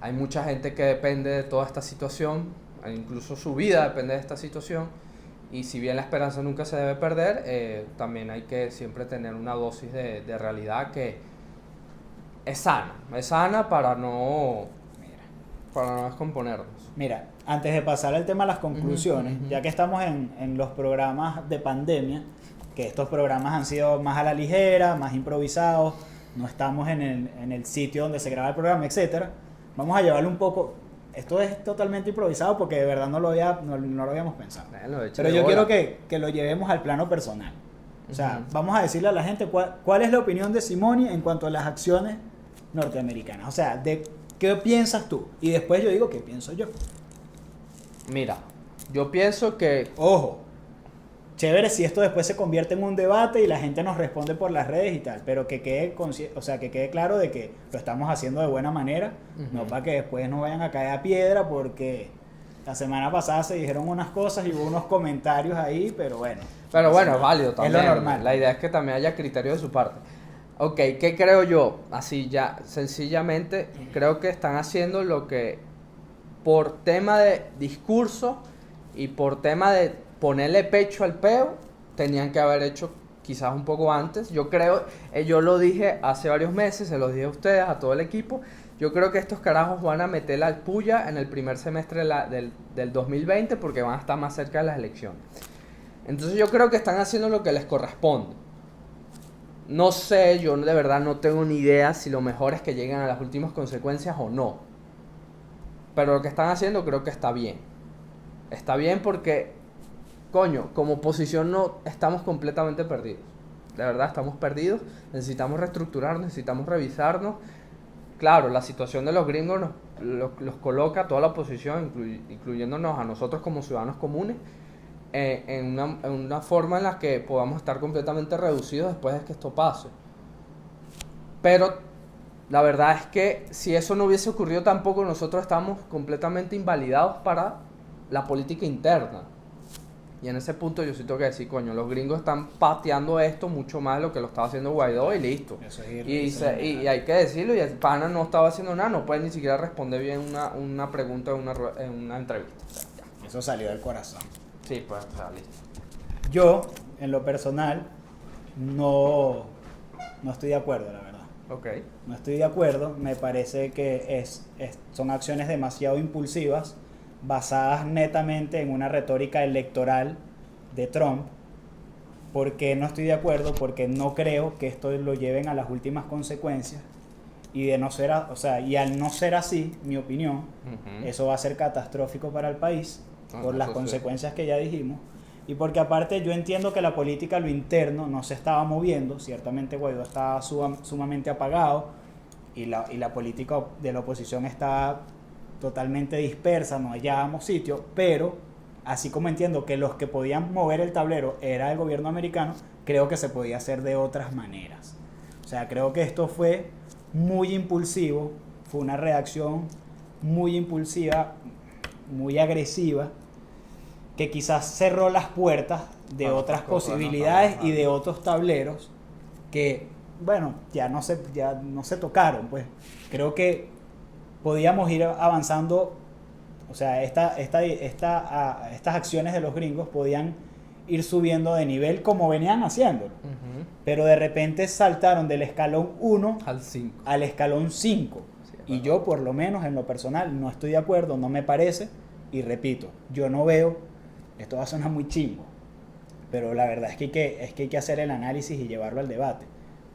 hay mucha gente que depende de toda esta situación, incluso su vida depende de esta situación, y si bien la esperanza nunca se debe perder, también hay que siempre tener una dosis de realidad que es sana para no descomponernos. Mira, antes de pasar al tema de las conclusiones, Ujú. ya que estamos en los programas de pandemia, que estos programas han sido más a la ligera, más improvisados, no estamos en el sitio donde se graba el programa, etcétera. Vamos a llevarlo un poco. Esto es totalmente improvisado porque de verdad no lo habíamos pensado. Bueno, Pero yo quiero que lo llevemos al plano personal. O sea, vamos a decirle a la gente cuál es la opinión de Simoni en cuanto a las acciones norteamericanas. O sea, de qué piensas tú. Y después yo digo qué pienso yo. Mira, yo pienso que Ojo, chévere si esto después se convierte en un debate y la gente nos responde por las redes y tal, pero que quede claro de que lo estamos haciendo de buena manera, no para que después nos vayan a caer a piedra, porque la semana pasada se dijeron unas cosas y hubo unos comentarios ahí, pero bueno. Pero bueno, es válido también. Es lo normal. La idea es que también haya criterio de su parte. Ok, ¿qué creo yo? Así ya, sencillamente, creo que están haciendo lo que por tema de discurso y por tema de ponerle pecho al peo, tenían que haber hecho quizás un poco antes. Yo creo, yo lo dije hace varios meses, se los dije a ustedes, a todo el equipo. Yo creo que estos carajos van a meter la puya en el primer semestre del 2020 porque van a estar más cerca de las elecciones. Entonces yo creo que están haciendo lo que les corresponde. No sé, yo de verdad no tengo ni idea si lo mejor es que lleguen a las últimas consecuencias o no. Pero lo que están haciendo creo que está bien. Está bien porque, coño, como oposición no estamos completamente perdidos. De verdad estamos perdidos. Necesitamos reestructurarnos, necesitamos revisarnos. Claro, la situación de los gringos los coloca a toda la oposición, incluyéndonos a nosotros como ciudadanos comunes, en una forma en la que podamos estar completamente reducidos después de que esto pase. Pero la verdad es que si eso no hubiese ocurrido tampoco, nosotros estamos completamente invalidados para la política interna. Y en ese punto yo sí tengo que decir, coño, los gringos están pateando esto mucho más de lo que lo estaba haciendo Guaidó y listo. Eso es Y hay que decirlo, y el pana no estaba haciendo nada, no puede ni siquiera responder bien una pregunta en una entrevista. O sea, ya. Eso salió del corazón. Sí, pues, o sea, listo. Yo, en lo personal, no estoy de acuerdo, la verdad. Ok. No estoy de acuerdo, me parece que son acciones demasiado impulsivas, basadas netamente en una retórica electoral de Trump. ¿Por qué no estoy de acuerdo? Porque no creo que esto lo lleven a las últimas consecuencias, y de no ser, y al no ser así, mi opinión, Ujú. eso va a ser catastrófico para el país por las Eso sí. consecuencias que ya dijimos. y porque aparte yo entiendo que la política, lo interno, no se estaba moviendo. Ciertamente Guaidó estaba sumamente apagado y la política de la oposición está totalmente dispersa, no hallábamos sitio, pero así como entiendo que los que podían mover el tablero era el gobierno americano, creo que se podía hacer de otras maneras. O sea, creo que esto fue muy impulsivo, fue una reacción muy impulsiva, muy agresiva, que quizás cerró las puertas de otras posibilidades y de otros tableros que, bueno, ya no se tocaron. Pues creo que podíamos ir avanzando. O sea, estas acciones de los gringos podían ir subiendo de nivel como venían haciéndolo. Ujú. Pero de repente saltaron del escalón 1 Al 5. al escalón 5. Sí, Y yo, por lo menos en lo personal, no estoy de acuerdo, no me parece. Y repito, yo no veo, esto va a sonar muy chimbo, pero la verdad es que hay que hacer el análisis y llevarlo al debate.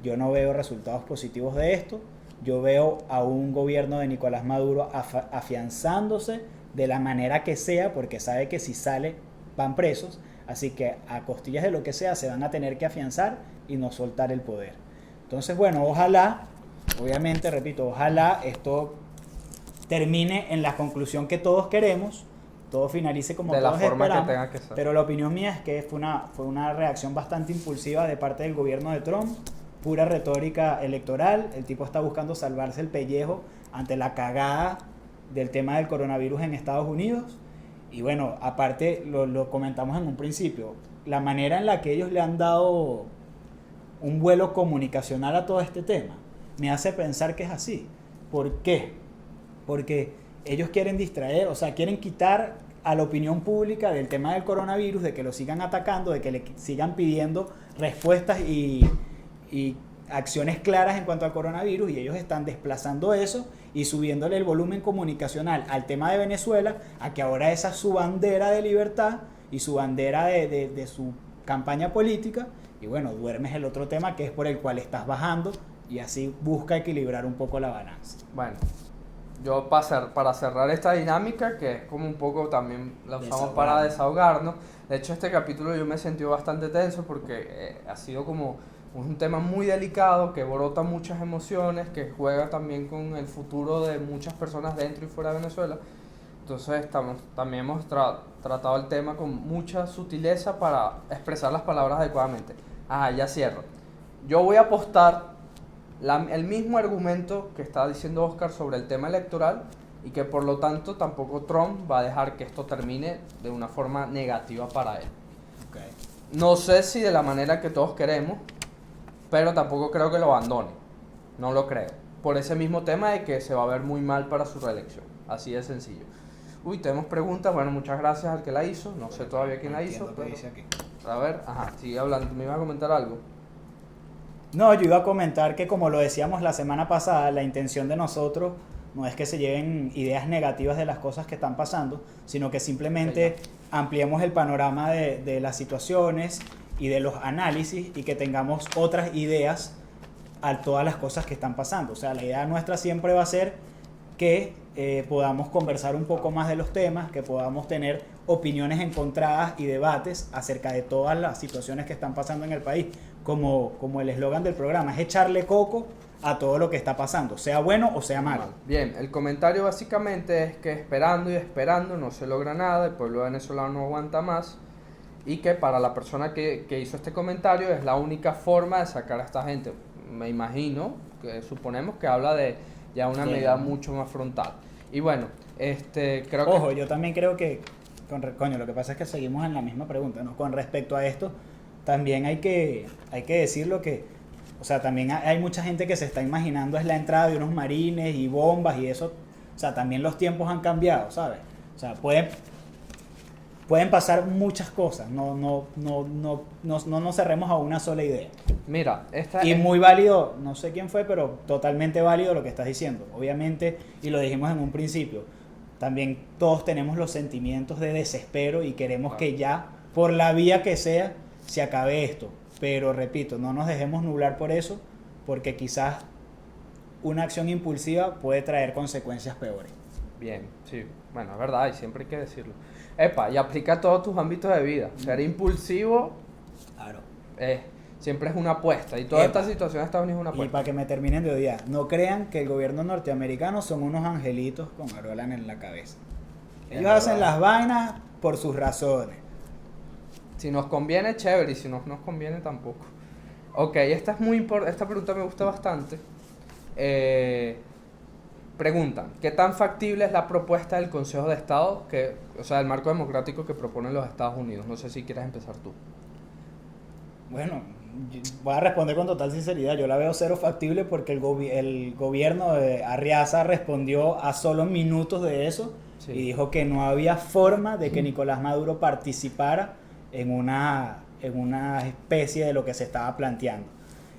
Yo no veo resultados positivos de esto. Yo veo a un gobierno de Nicolás Maduro afianzándose de la manera que sea, porque sabe que si sale van presos, así que a costillas de lo que sea se van a tener que afianzar y no soltar el poder. Entonces, bueno, ojalá, obviamente, repito, ojalá esto termine en la conclusión que todos queremos, todo finalice como De la todos forma que esperamos, tenga que ser. pero la opinión mía es que fue una reacción bastante impulsiva de parte del gobierno de Trump, pura retórica electoral. El tipo está buscando salvarse el pellejo ante la cagada del tema del coronavirus en Estados Unidos. Y bueno, aparte lo comentamos en un principio, la manera en la que ellos le han dado un vuelo comunicacional a todo este tema me hace pensar que es así. ¿Por qué? Porque ellos quieren distraer, o sea, quieren quitar a la opinión pública del tema del coronavirus, de que lo sigan atacando, de que le sigan pidiendo respuestas y acciones claras en cuanto al coronavirus, y ellos están desplazando eso y subiéndole el volumen comunicacional al tema de Venezuela, a que ahora esa es su bandera de libertad y su bandera de su campaña política. Y bueno, duermes el otro tema, que es por el cual estás bajando, y así busca equilibrar un poco la balanza. Bueno, yo para cerrar esta dinámica, que es como un poco también la usamos para desahogarnos. De hecho, este capítulo yo me he sentido bastante tenso porque ha sido como un tema muy delicado que brota muchas emociones, que juega también con el futuro de muchas personas dentro y fuera de Venezuela. Entonces también hemos tratado el tema con mucha sutileza para expresar las palabras adecuadamente. Ya cierro. Yo voy a apostar el mismo argumento que estaba diciendo Oscar sobre el tema electoral, y que por lo tanto tampoco Trump va a dejar que esto termine de una forma negativa para él. Okay. No sé si de la manera que todos queremos, pero tampoco creo que lo abandone. No lo creo. Por ese mismo tema de que se va a ver muy mal para su reelección. Así de sencillo. Tenemos preguntas. Bueno, muchas gracias al que la hizo. No sé todavía quién la hizo. Pero... dice aquí. A ver, sigue hablando. ¿Me iba a comentar algo? No, yo iba a comentar que, como lo decíamos la semana pasada, la intención de nosotros no es que se lleven ideas negativas de las cosas que están pasando, sino que simplemente ampliemos el panorama de las situaciones y de los análisis, y que tengamos otras ideas a todas las cosas que están pasando. O sea, la idea nuestra siempre va a ser que podamos conversar un poco más de los temas, que podamos tener opiniones encontradas y debates acerca de todas las situaciones que están pasando en el país. Como el eslogan del programa, es echarle coco a todo lo que está pasando, sea bueno o sea malo. Bien, el comentario básicamente es que esperando y esperando no se logra nada, el pueblo venezolano no aguanta más, y que para la persona que hizo este comentario es la única forma de sacar a esta gente. Me imagino, que suponemos que habla de ya una medida mucho más frontal. Y bueno, creo que... Ojo, yo también creo que, lo que pasa es que seguimos en la misma pregunta, ¿no? Con respecto a esto, también hay que decirlo que, o sea, también hay mucha gente que se está imaginando es la entrada de unos marines y bombas y eso. O sea, también los tiempos han cambiado, ¿sabes? O sea, pueden pasar muchas cosas. No nos cerremos a una sola idea. Mira, y muy válido, no sé quién fue, pero totalmente válido lo que estás diciendo. Obviamente, y lo dijimos en un principio, también todos tenemos los sentimientos de desespero y queremos que ya, por la vía que sea, se acabe esto. Pero repito, no nos dejemos nublar por eso, porque quizás una acción impulsiva puede traer consecuencias peores. Bien, sí, bueno, es verdad, y siempre hay que decirlo. Epa, y aplica a todos tus ámbitos de vida. Ser impulsivo Claro. siempre es una apuesta. Y toda Epa. esta situación de Estados Unidos es una Y apuesta. para que me terminen de odiar, no crean que el gobierno norteamericano son unos angelitos con arolan en la cabeza. Es Ellos hacen verdad. las vainas por sus razones. Si nos conviene, chévere, y si no nos conviene, tampoco. Ok, esta es muy importante, esta pregunta me gusta bastante. Preguntan, ¿qué tan factible es la propuesta del Consejo de Estado, o sea, el marco democrático que proponen los Estados Unidos? No sé si quieres empezar tú. Bueno, voy a responder con total sinceridad. Yo la veo cero factible porque el gobierno de Arriaza respondió a solo minutos de eso Sí. y dijo que no había forma de que Nicolás Maduro participara en una especie de lo que se estaba planteando.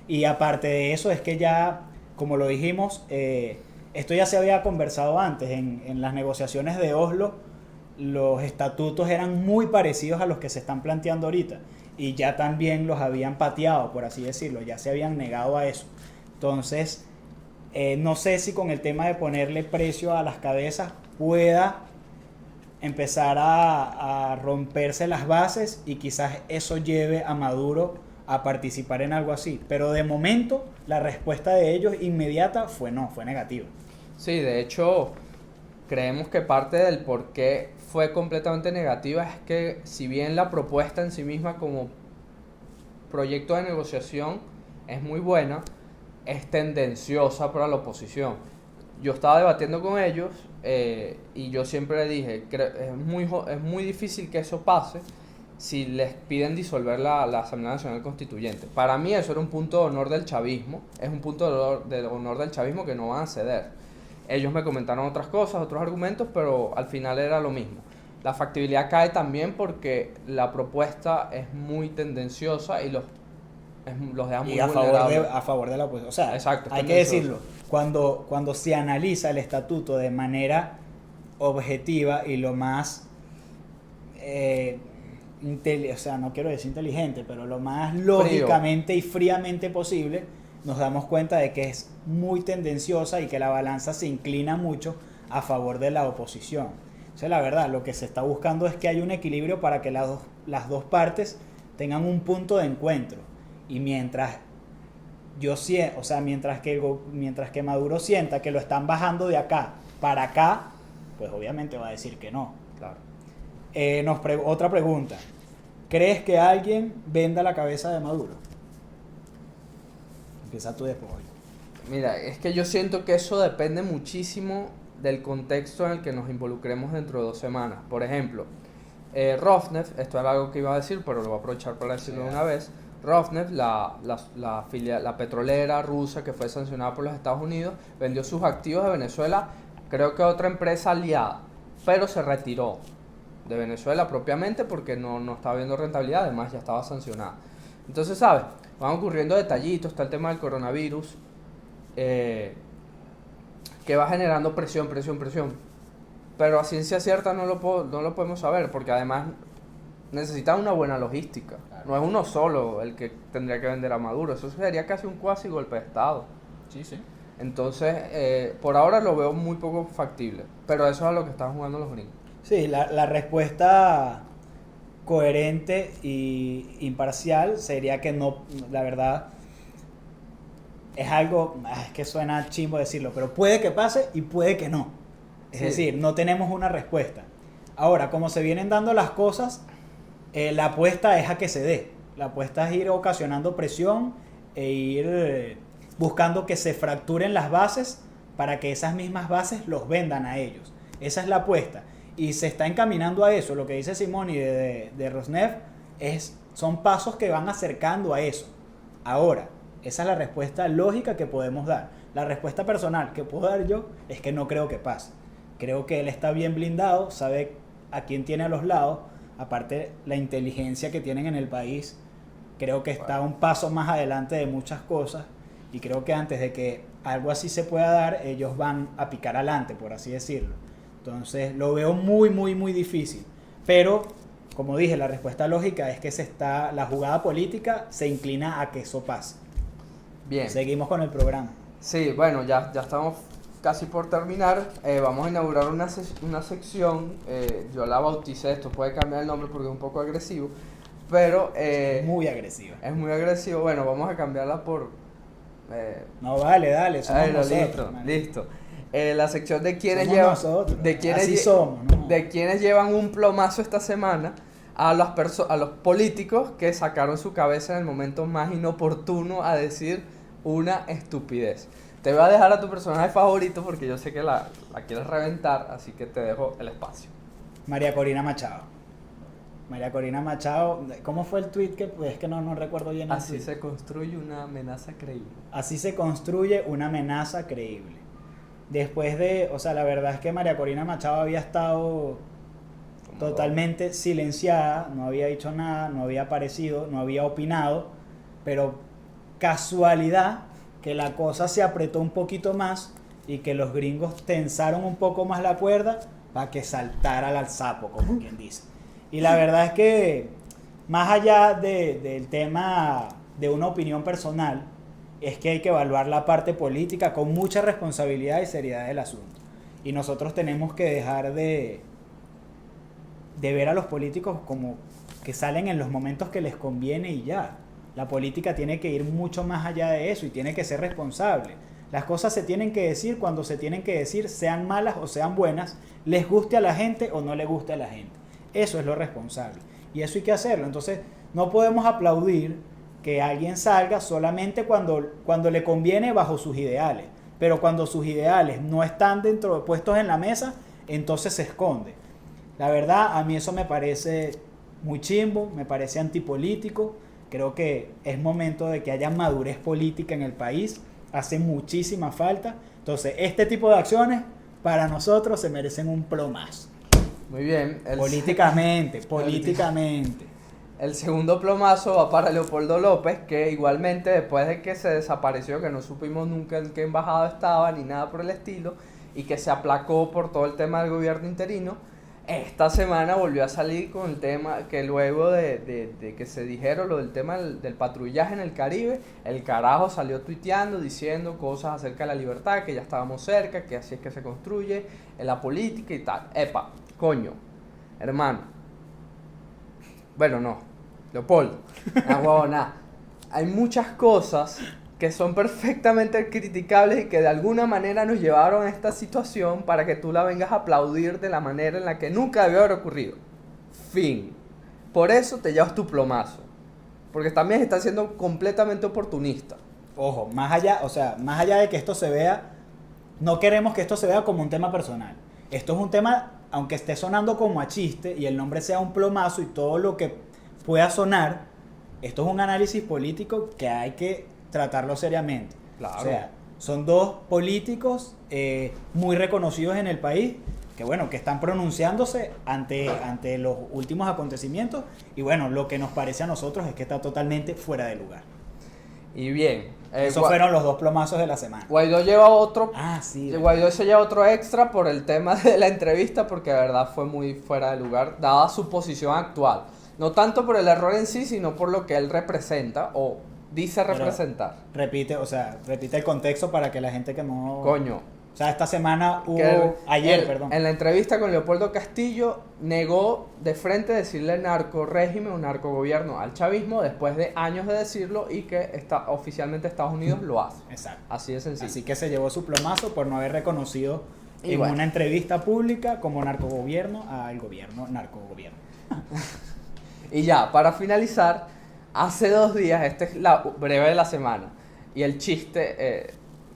Y aparte de eso es que ya, como lo dijimos, esto ya se había conversado antes en las negociaciones de Oslo. Los estatutos eran muy parecidos a los que se están planteando ahorita y ya también los habían pateado, por así decirlo, ya se habían negado a eso. Entonces, no sé si con el tema de ponerle precio a las cabezas pueda empezar a romperse las bases y quizás eso lleve a Maduro a participar en algo así. Pero de momento la respuesta de ellos inmediata fue no, fue negativa. Sí, de hecho, creemos que parte del por qué fue completamente negativa es que si bien la propuesta en sí misma como proyecto de negociación es muy buena, es tendenciosa para la oposición. Yo estaba debatiendo con ellos y yo siempre le dije, es muy difícil que eso pase si les piden disolver la Asamblea Nacional Constituyente. Para mí eso era un punto de honor del chavismo, es un punto de honor del chavismo que no van a ceder. Ellos me comentaron otras cosas, otros argumentos, pero al final era lo mismo. La factibilidad cae también porque la propuesta es muy tendenciosa y los deja muy Y vulnerables. a favor de la oposición. O sea, Exacto, hay que decirlo, cuando se analiza el estatuto de manera objetiva y lo más, o sea, no quiero decir inteligente, pero lo más lógicamente y fríamente posible, nos damos cuenta de que es muy tendenciosa y que la balanza se inclina mucho a favor de la oposición. Entonces, la verdad, lo que se está buscando es que haya un equilibrio para que las dos partes tengan un punto de encuentro. Y mientras mientras que Maduro sienta que lo están bajando de acá para acá, pues obviamente va a decir que no. Claro. Otra pregunta. ¿Crees que alguien venda la cabeza de Maduro? Empieza tú después. Mira, es que yo siento que eso depende muchísimo del contexto en el que nos involucremos dentro de 2 semanas. Por ejemplo, Rosneft, esto era algo que iba a decir, pero lo voy a aprovechar para decirlo de una vez. Rosneft, la petrolera rusa que fue sancionada por los Estados Unidos, vendió sus activos de Venezuela, creo que a otra empresa aliada, pero se retiró de Venezuela propiamente porque no estaba viendo rentabilidad, además ya estaba sancionada. Entonces, ¿sabes? Van ocurriendo detallitos, está el tema del coronavirus, que va generando presión. Pero a ciencia cierta no lo podemos saber, porque además necesita una buena logística. Claro. No es uno solo el que tendría que vender a Maduro, eso sería casi un cuasi golpe de Estado. Sí, sí. Entonces, por ahora lo veo muy poco factible, pero eso es a lo que están jugando los gringos. Sí, la respuesta coherente y imparcial sería que no, la verdad, es algo, es que suena chimbo decirlo, pero puede que pase y puede que no. Es Sí. decir, no tenemos una respuesta. Ahora, como se vienen dando las cosas, la apuesta es a que se dé. La apuesta es ir ocasionando presión e ir buscando que se fracturen las bases para que esas mismas bases los vendan a ellos. Esa es la apuesta. Y se está encaminando a eso. Lo que dice Simón y de Rosneft son pasos que van acercando a eso. Ahora, esa es la respuesta lógica que podemos dar. La respuesta personal que puedo dar yo es que no creo que pase. Creo que él está bien blindado, sabe a quién tiene a los lados. Aparte, la inteligencia que tienen en el país, creo que está un paso más adelante de muchas cosas. Y creo que antes de que algo así se pueda dar, ellos van a picar adelante, por así decirlo. Entonces lo veo muy difícil. Pero, como dije, la respuesta lógica es que la jugada política se inclina a que eso pase. Bien. Seguimos con el programa. Sí, bueno, ya estamos casi por terminar, vamos a inaugurar una sección, yo la bauticé, esto puede cambiar el nombre porque es un poco agresivo, pero... muy agresiva. Es muy agresivo, bueno, vamos a cambiarla por... no, vale, dale, somos nosotros. Listo. La sección de quienes somos llevan... nosotros, de quienes así somos, ¿no? De quienes llevan un plomazo esta semana a los políticos que sacaron su cabeza en el momento más inoportuno a decir una estupidez. Te voy a dejar a tu personaje favorito porque yo sé que la quieres reventar, así que te dejo el espacio. María Corina Machado. María Corina Machado, ¿cómo fue el tweet? Que pues, es que no recuerdo bien el Así tweet. se construye una amenaza creíble. Así se construye una amenaza creíble. Después de, o sea, la verdad es que María Corina Machado había estado totalmente silenciada, no había dicho nada, no había aparecido, no había opinado, pero casualidad que la cosa se apretó un poquito más y que los gringos tensaron un poco más la cuerda para que saltara al sapo, como quien dice. Y la verdad es que más allá del tema de una opinión personal, es que hay que evaluar la parte política con mucha responsabilidad y seriedad del asunto. Y nosotros tenemos que dejar de ver a los políticos como que salen en los momentos que les conviene y ya. La política tiene que ir mucho más allá de eso y tiene que ser responsable. Las cosas se tienen que decir cuando se tienen que decir, sean malas o sean buenas, les guste a la gente o no le guste a la gente. Eso es lo responsable y eso hay que hacerlo. Entonces no podemos aplaudir que alguien salga solamente cuando le conviene bajo sus ideales, pero cuando sus ideales no están puestos en la mesa, entonces se esconde. La verdad, a mí eso me parece muy chimbo, me parece antipolítico. Creo que es momento de que haya madurez política en el país, hace muchísima falta. Entonces, este tipo de acciones para nosotros se merecen un plomazo. Muy bien. Políticamente. El segundo plomazo va para Leopoldo López, que igualmente después de que se desapareció, que no supimos nunca en qué embajada estaba ni nada por el estilo, y que se aplacó por todo el tema del gobierno interino, esta semana volvió a salir con el tema que luego de que se dijeron lo del tema del patrullaje en el Caribe, el carajo salió tuiteando diciendo cosas acerca de la libertad, que ya estábamos cerca, que así es que se construye en la política y tal. Epa, coño, hermano. Bueno, no, Leopoldo. Nada. Hay muchas cosas que son perfectamente criticables y que de alguna manera nos llevaron a esta situación para que tú la vengas a aplaudir de la manera en la que nunca debió haber ocurrido. Fin. Por eso te llevas tu plomazo. Porque también estás siendo completamente oportunista. Ojo, más allá de que esto se vea, no queremos que esto se vea como un tema personal. Esto es un tema, aunque esté sonando como a chiste y el nombre sea un plomazo y todo lo que pueda sonar, esto es un análisis político que hay que tratarlo seriamente. Claro. O sea, son dos políticos muy reconocidos en el país que están pronunciándose ante los últimos acontecimientos y bueno, lo que nos parece a nosotros es que está totalmente fuera de lugar. Y bien, esos fueron los dos plomazos de la semana. Guaidó lleva otro. Sí. Guaidó se lleva otro extra por el tema de la entrevista porque de verdad fue muy fuera de lugar dada su posición actual. No tanto por el error en sí, sino por lo que él representa o dice representar. Repite el contexto para que la gente que no... Coño. O sea, esta semana perdón. En la entrevista con Leopoldo Castillo negó de frente decirle narco régimen o narco gobierno al chavismo después de años de decirlo y que oficialmente Estados Unidos lo hace. Exacto. Así de sencillo. Así que se llevó su plomazo por no haber reconocido y en una entrevista pública como narcogobierno al gobierno narcogobierno. Y ya, para finalizar, hace 2 días, esta es la breve de la semana, y el chiste,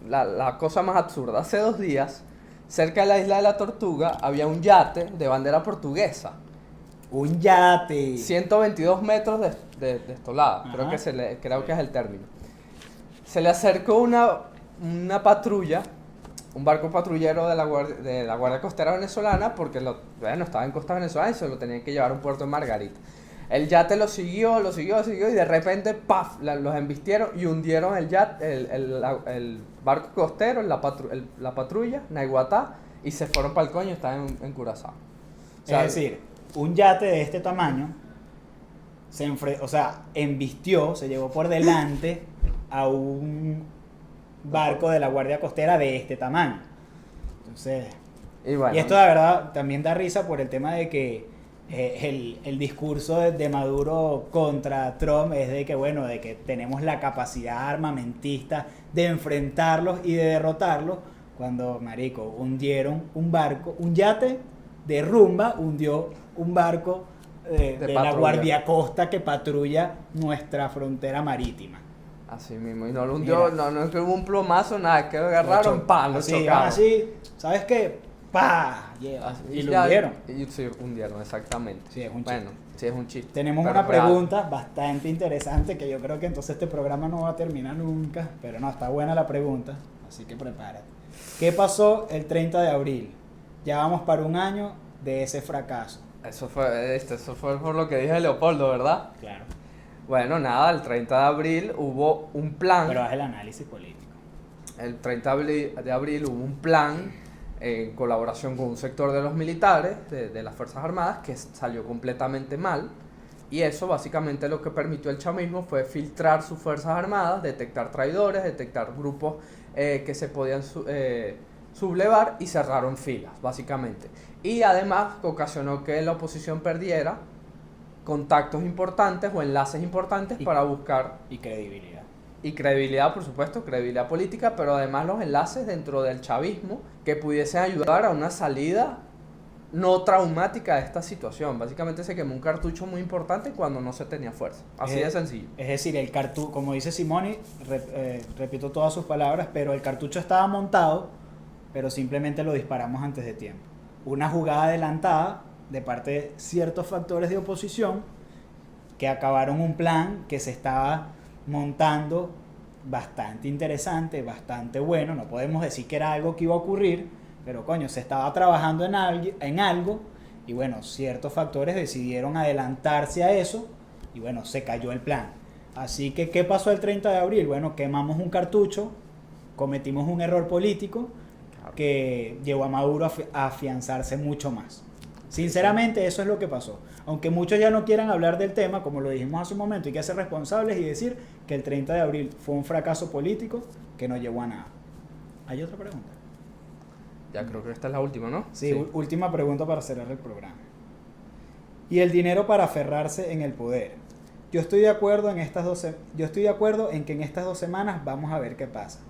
la cosa más absurda, hace 2 días, cerca de la isla de la Tortuga, había un yate de bandera portuguesa. Un yate. 122 metros de estolada, creo que es el término. Se le acercó una patrulla, un barco patrullero de la Guardia Costera venezolana, porque estaba en costa venezolana y se lo tenían que llevar a un puerto en Margarita. El yate lo siguió y de repente ¡paf! Los embistieron y hundieron el yate, el barco costero, la patrulla, Naiguatá, y se fueron para el coño, estaban en Curazao. O sea, es decir, un yate de este tamaño embistió, se llevó por delante a un barco de la Guardia Costera de este tamaño. Entonces, Y bueno, y esto de verdad también da risa por el tema de que el discurso de Maduro contra Trump es de que, bueno, de que tenemos la capacidad armamentista de enfrentarlos y de derrotarlos, cuando, marico, hundieron un barco, un yate de rumba hundió un barco de la patrulla. Guardia Costa que patrulla nuestra frontera marítima. así mismo, y no lo hundió, no es que hubo un plomazo, nada, que lo agarraron, lo así, chocaron. así, ¿sabes qué? ¡Pah! Yeah. Así, Y lo ya- hundieron. Y sí, hundieron, exactamente. Sí, es un Bueno, sí, es un chiste. Tenemos pero una real. pregunta bastante interesante que yo creo que entonces este programa no va a terminar nunca, pero no, está buena la pregunta, así que prepárate. ¿Qué pasó el 30 de abril? Ya vamos para un año de ese fracaso. Eso fue por lo que dije Leopoldo, ¿verdad? Claro. Bueno, nada, el 30 de abril hubo un plan. Pero haz el análisis político. El 30 de abril hubo un plan en colaboración con un sector de los militares, de las Fuerzas Armadas, que salió completamente mal. Y eso básicamente lo que permitió el chavismo fue filtrar sus Fuerzas Armadas, detectar traidores, detectar grupos que se podían sublevar y cerraron filas, básicamente. Y además ocasionó que la oposición perdiera contactos importantes o enlaces importantes para buscar Y credibilidad. y credibilidad, por supuesto, credibilidad política, pero además los enlaces dentro del chavismo que pudiesen ayudar a una salida no traumática de esta situación. Básicamente se quemó un cartucho muy importante cuando no se tenía fuerza. Así de sencillo. Es decir, el cartucho, como dice Simoni, repito todas sus palabras, pero el cartucho estaba montado, pero simplemente lo disparamos antes de tiempo. Una jugada adelantada de parte de ciertos factores de oposición que acabaron un plan que se estaba montando bastante interesante, bastante bueno. No podemos decir que era algo que iba a ocurrir, pero coño, se estaba trabajando en algo y bueno, ciertos factores decidieron adelantarse a eso y bueno, se cayó el plan. Así que, ¿qué pasó el 30 de abril? Bueno, quemamos un cartucho, cometimos un error político que llevó a Maduro a afianzarse mucho más. Sinceramente, eso es lo que pasó. Aunque muchos ya no quieran hablar del tema, como lo dijimos hace un momento, hay que ser responsables y decir que el 30 de abril fue un fracaso político que no llevó a nada. ¿Hay otra pregunta? Ya creo que esta es la última, ¿no? Sí, última pregunta para cerrar el programa. Y el dinero para aferrarse en el poder. Yo estoy de acuerdo en que en estas 2 semanas vamos a ver qué pasa.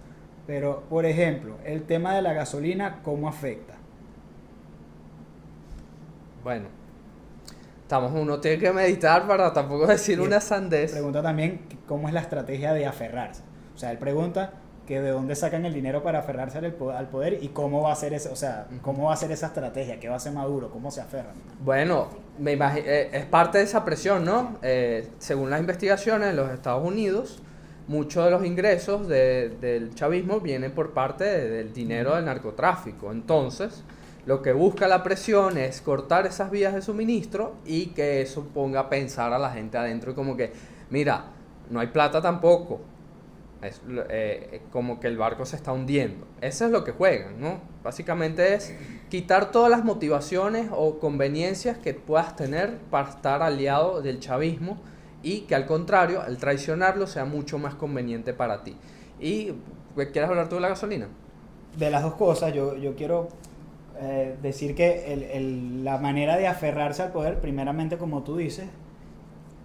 Pero, por ejemplo, el tema de la gasolina, ¿cómo afecta? Bueno, uno tiene que meditar para tampoco decir una sandez. Pregunta también cómo es la estrategia de aferrarse. O sea, él pregunta que de dónde sacan el dinero para aferrarse al poder y cómo va a ser cómo va a ser esa estrategia, qué va a hacer Maduro, cómo se aferran. Bueno, me imagino, es parte de esa presión, ¿no? Según las investigaciones en los Estados Unidos, muchos de los ingresos del chavismo vienen por parte del dinero del narcotráfico. Entonces, lo que busca la presión es cortar esas vías de suministro y que eso ponga a pensar a la gente adentro y como que, mira, no hay plata tampoco. Es como que el barco se está hundiendo. Eso es lo que juegan, ¿no? Básicamente es quitar todas las motivaciones o conveniencias que puedas tener para estar aliado del chavismo y que al contrario, al traicionarlo, sea mucho más conveniente para ti. ¿Y quieres hablar tú de la gasolina? De las dos cosas, yo quiero decir que la manera de aferrarse al poder, primeramente como tú dices,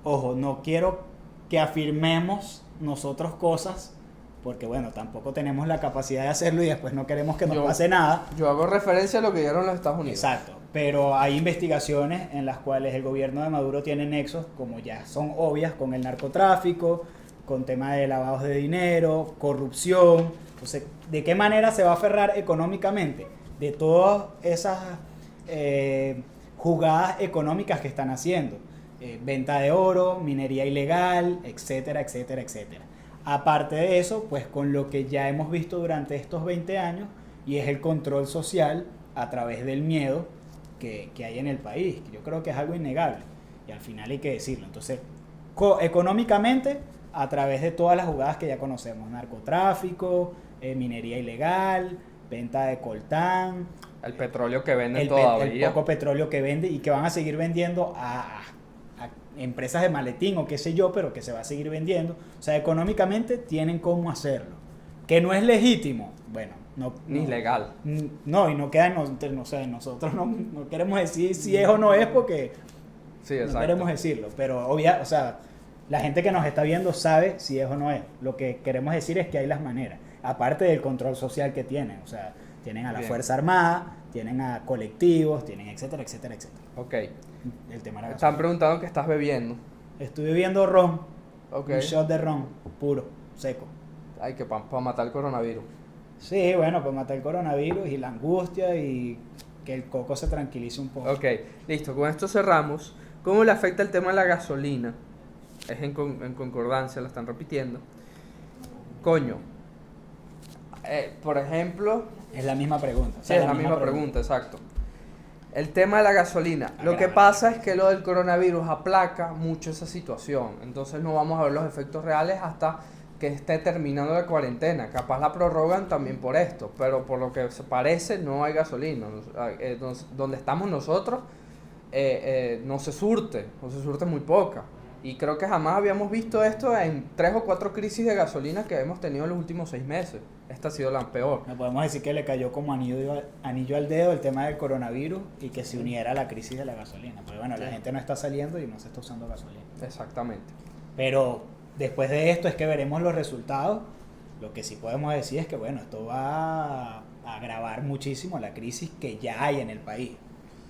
ojo, no quiero que afirmemos nosotros cosas, porque bueno, tampoco tenemos la capacidad de hacerlo y después no queremos que nos pase nada. Yo hago referencia a lo que dieron los Estados Unidos. Exacto, pero hay investigaciones en las cuales el gobierno de Maduro tiene nexos, como ya son obvias, con el narcotráfico, con tema de lavados de dinero, corrupción. Entonces, ¿de qué manera se va a aferrar económicamente? De todas esas jugadas económicas que están haciendo. Venta de oro, minería ilegal, etcétera, etcétera, etcétera. Aparte de eso, pues con lo que ya hemos visto durante estos 20 años, y es el control social a través del miedo que hay en el país, que yo creo que es algo innegable, y al final hay que decirlo. Entonces, económicamente, a través de todas las jugadas que ya conocemos, narcotráfico, minería ilegal, venta de coltán, el petróleo que venden todavía, el poco petróleo que vende y que van a seguir vendiendo a empresas de maletín o qué sé yo, pero que se va a seguir vendiendo. O sea, económicamente tienen cómo hacerlo. Que no es legítimo, bueno, no... Ni legal. No, y no queda o sea, nosotros no queremos decir si es o no es porque Sí, exacto. no queremos decirlo, pero o sea, la gente que nos está viendo sabe si es o no es. Lo que queremos decir es que hay las maneras, aparte del control social que tienen, o sea, tienen a la Bien. Fuerza Armada, tienen a colectivos, tienen etcétera, etcétera, etcétera. Ok. El tema de la Están gasolina. preguntando qué estás bebiendo. Estoy bebiendo ron, Ok. un shot de ron, puro, seco. Ay, que para matar el coronavirus. Sí, bueno, pues matar el coronavirus y la angustia y que el coco se tranquilice un poco. Ok, listo. Con esto cerramos. ¿Cómo le afecta el tema de la gasolina? Es en concordancia, la están repitiendo. Coño. Por ejemplo, Es la misma pregunta. o sí, sea, es la misma pregunta, exacto. El tema de la gasolina. Lo que pasa es que lo del coronavirus aplaca mucho esa situación. Entonces no vamos a ver los efectos reales hasta que esté terminando la cuarentena. Capaz la prorrogan también por esto, pero por lo que se parece no hay gasolina. Donde estamos nosotros no se surte, o se surte muy poca. Y creo que jamás habíamos visto esto en 3 o 4 crisis de gasolina que hemos tenido en los últimos 6 meses. Esta ha sido la peor. No podemos decir que le cayó como anillo al dedo el tema del coronavirus y que se uniera a la crisis de la gasolina. Porque bueno, la gente no está saliendo y no se está usando gasolina. Exactamente. Pero después de esto es que veremos los resultados. Lo que sí podemos decir es que bueno, esto va a agravar muchísimo la crisis que ya hay en el país.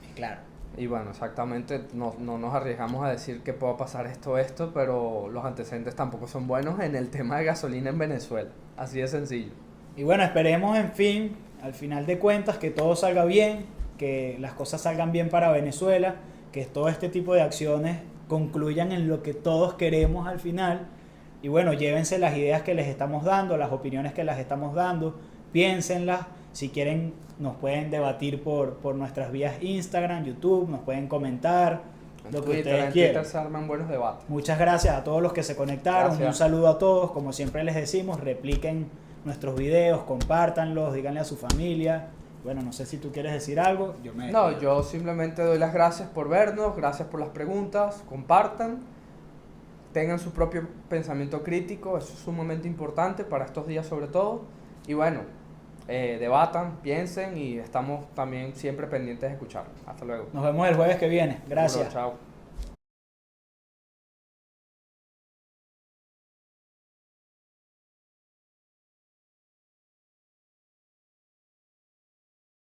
Es claro. Y bueno, exactamente, no nos arriesgamos a decir que pueda pasar esto, pero los antecedentes tampoco son buenos en el tema de gasolina en Venezuela. Así de sencillo. Y bueno, esperemos, en fin, al final de cuentas, que todo salga bien, que las cosas salgan bien para Venezuela, que todo este tipo de acciones concluyan en lo que todos queremos al final. Y bueno, llévense las ideas que les estamos dando, las opiniones que les estamos dando, piénsenlas. Si quieren, nos pueden debatir por nuestras vías Instagram, YouTube, nos pueden comentar lo que ustedes en quieran. Twitter se arman buenos debates. Muchas gracias a todos los que se conectaron. Gracias. Un saludo a todos. Como siempre les decimos, repliquen nuestros videos, compártanlos, díganle a su familia. Bueno, no sé si tú quieres decir algo. No, yo simplemente doy las gracias por vernos, gracias por las preguntas, compartan, tengan su propio pensamiento crítico, eso es sumamente importante para estos días sobre todo. Y bueno, debatan, piensen y estamos también siempre pendientes de escuchar. Hasta luego. Nos vemos el jueves que viene. Gracias. Chao.